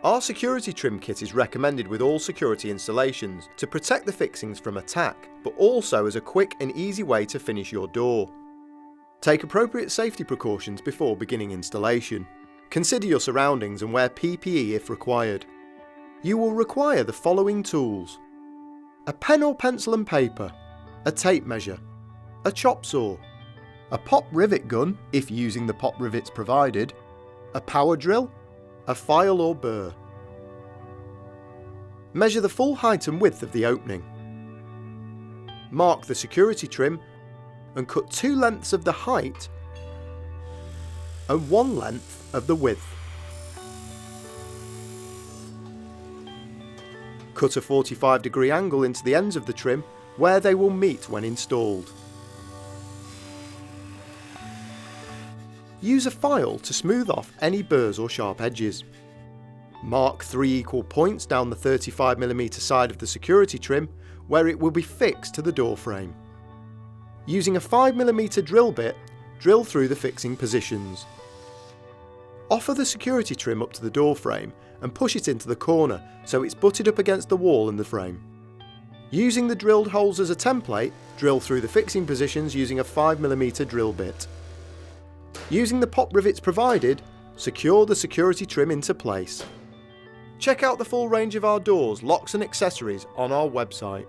Our security trim kit is recommended with all security installations to protect the fixings from attack, but also as a quick and easy way to finish your door. Take appropriate safety precautions before beginning installation. Consider your surroundings and wear PPE if required. You will require the following tools: a pen or pencil and paper, a tape measure, a chop saw, a pop rivet gun if using the pop rivets provided, a power drill, a file or burr. Measure the full height and width of the opening. Mark the security trim and cut 2 lengths of the height and 1 length of the width. Cut a 45-degree angle into the ends of the trim where they will meet when installed. Use a file to smooth off any burrs or sharp edges. Mark 3 equal points down the 35mm side of the security trim where it will be fixed to the door frame. Using a 5mm drill bit, drill through the fixing positions. Offer the security trim up to the door frame and push it into the corner so it's butted up against the wall and the frame. Using the drilled holes as a template, drill through the fixing positions using a 5mm drill bit. Using the pop rivets provided, secure the security trim into place. Check out the full range of our doors, locks and accessories on our website.